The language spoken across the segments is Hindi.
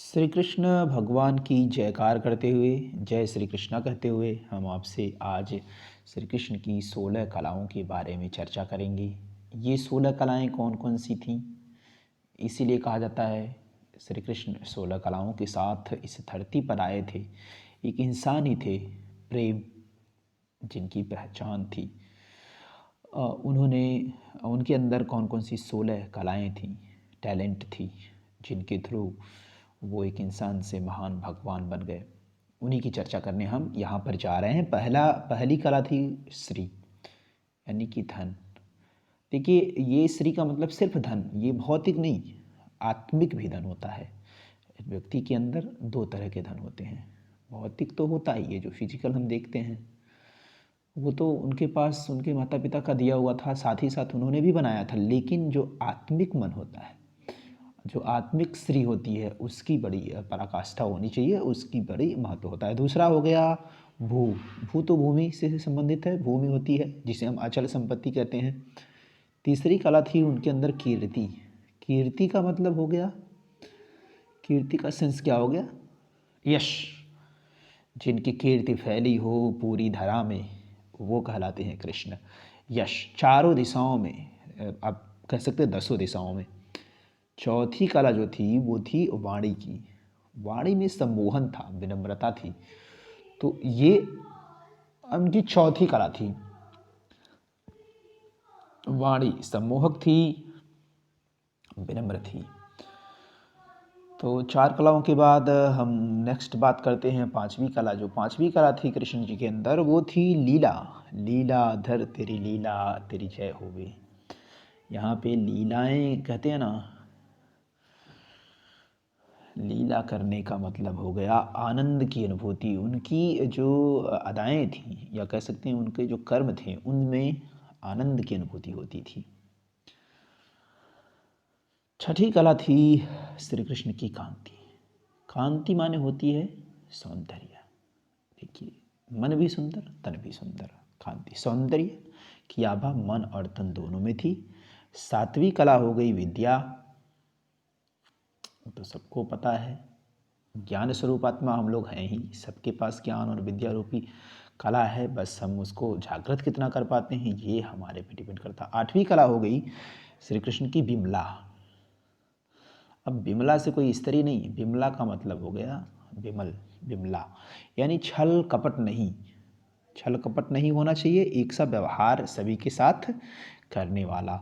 श्री कृष्ण भगवान की जयकार करते हुए, जय श्री कृष्णा कहते हुए हम आपसे आज श्री कृष्ण की 16 कलाओं के बारे में चर्चा करेंगे। ये 16 कलाएं कौन कौन सी थीं? इसीलिए कहा जाता है श्री कृष्ण 16 कलाओं के साथ इस धरती पर आए थे। एक इंसान ही थे, प्रेम जिनकी पहचान थी। उन्होंने उनके अंदर कौन कौन सी 16 कलाएं थीं, टैलेंट थी, जिनके थ्रू वो एक इंसान से महान भगवान बन गए, उन्हीं की चर्चा करने हम यहाँ पर जा रहे हैं। पहली कला थी श्री, यानी कि धन। देखिए, ये श्री का मतलब सिर्फ धन, ये भौतिक नहीं, आत्मिक भी धन होता है। व्यक्ति के अंदर दो तरह के धन होते हैं। भौतिक तो होता ही है, जो फिजिकल हम देखते हैं, वो तो उनके पास उनके माता पिता का दिया हुआ था, साथ ही साथ उन्होंने भी बनाया था। लेकिन जो आत्मिक मन होता है, जो आत्मिक श्री होती है, उसकी बड़ी पराकाष्ठा होनी चाहिए, उसकी बड़ी महत्व होता है। दूसरा हो गया भू। भू तो भूमि से संबंधित है, भूमि होती है जिसे हम अचल संपत्ति कहते हैं। तीसरी कला थी उनके अंदर कीर्ति। कीर्ति का मतलब हो गया, कीर्ति का सेंस क्या हो गया? यश। जिनकी कीर्ति फैली हो पूरी धरा में, वो कहलाते हैं कृष्ण। यश चारों दिशाओं में, आप कह सकते हैं 10 दिशाओं में। चौथी कला जो थी वो थी वाणी की। वाणी में सम्मोहन था, विनम्रता थी। तो ये उनकी चौथी कला थी। वाणी सम्मोहक थी, विनम्र थी। तो 4 कलाओं के बाद हम नेक्स्ट बात करते हैं पांचवी कला। जो पांचवी कला थी कृष्ण जी के अंदर, वो थी लीला। लीलाधर तेरी लीला तेरी जय होवे। यहाँ पे लीलाएं कहते हैं ना, लीला करने का मतलब हो गया आनंद की अनुभूति। उनकी जो अदाएं थीं, या कह सकते हैं उनके जो कर्म थे, उनमें आनंद की अनुभूति होती थी। छठी कला थी श्री कृष्ण की कांति। कांति माने होती है सौंदर्य। देखिए, मन भी सुंदर, तन भी सुंदर। कांति सौंदर्य की आभा मन और तन दोनों में थी। सातवीं कला हो गई विद्या। तो सबको पता है, ज्ञान स्वरूप आत्मा हम लोग हैं ही, सबके पास ज्ञान और विद्या रूपी कला है। बस हम उसको जागृत कितना कर पाते हैं, ये हमारे पे डिपेंड करता। आठवीं कला हो गई श्री कृष्ण की बिमला। अब बिमला से कोई स्त्री नहीं, बिमला का मतलब हो गया विमल, बिमला यानी छल कपट नहीं। छल कपट नहीं होना चाहिए, एक सा व्यवहार सभी के साथ करने वाला,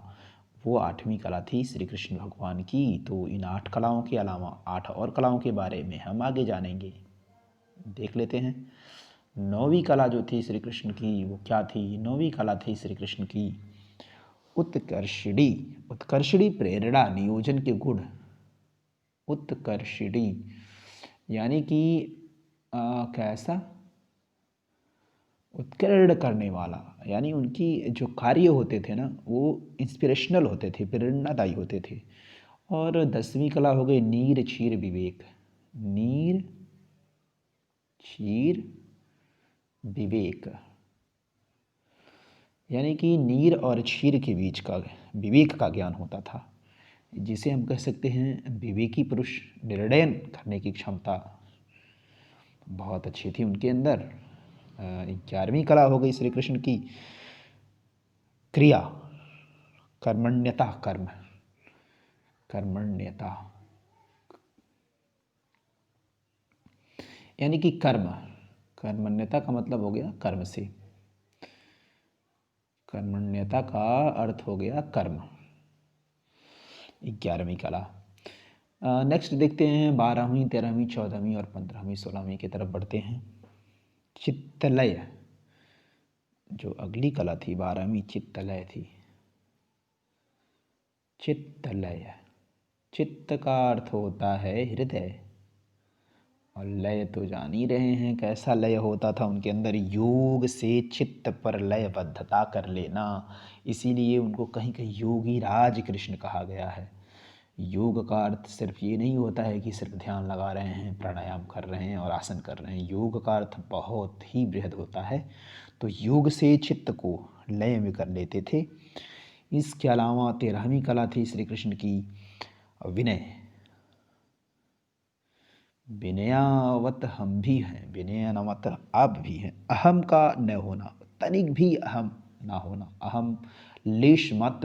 वो आठवीं कला थी श्री कृष्ण भगवान की। तो इन 8 कलाओं के अलावा 8 और कलाओं के बारे में हम आगे जानेंगे, देख लेते हैं। 9वीं कला जो थी श्री कृष्ण की, वो क्या थी? 9वीं कला थी श्री कृष्ण की उत्कर्षिणी। उत्कर्षिणी प्रेरणा नियोजन के गुण। उत्कर्षिणी यानी कि कैसा? उत्कीर्ण करने वाला, यानी उनकी जो कार्य होते थे ना, वो इंस्पिरेशनल होते थे, प्रेरणादायी होते थे। और 10वीं कला हो गई नीर क्षीर विवेक। नीर क्षीर विवेक यानी कि नीर और क्षीर के बीच का विवेक का ज्ञान होता था, जिसे हम कह सकते हैं विवेकी पुरुष। निर्णय करने की क्षमता बहुत अच्छी थी उनके अंदर। 11वीं कला हो गई श्री कृष्ण की क्रिया, कर्मण्यता। कर्मण्यता यानी कि कर्म। कर्मण्यता का मतलब हो गया कर्म से। कर्मण्यता का अर्थ हो गया कर्म। 11वीं कला। नेक्स्ट देखते हैं 12वीं, 13वीं, 14वीं और 15वीं, 16वीं की तरफ बढ़ते हैं। चित्तलय, जो अगली कला थी 12वीं, चित्तलय थी। चित्तलय, चित्त का अर्थ होता है हृदय, और लय तो जान ही रहे हैं कैसा लय होता था उनके अंदर। योग से चित्त पर लयबद्धता कर लेना, इसीलिए उनको कहीं कहीं योगी राज कृष्ण कहा गया है। योग का अर्थ सिर्फ ये नहीं होता है कि सिर्फ ध्यान लगा रहे हैं, प्राणायाम कर रहे हैं और आसन कर रहे हैं। योग का अर्थ बहुत ही बृहद होता है। तो योग से चित्त को लय में कर लेते थे। इसके अलावा 13वीं कला थी श्री कृष्ण की विनय। विनयावत हम भी हैं, विनयनवत आप भी हैं। अहम का न होना, तनिक भी अहम ना होना, अहम लेश मात्र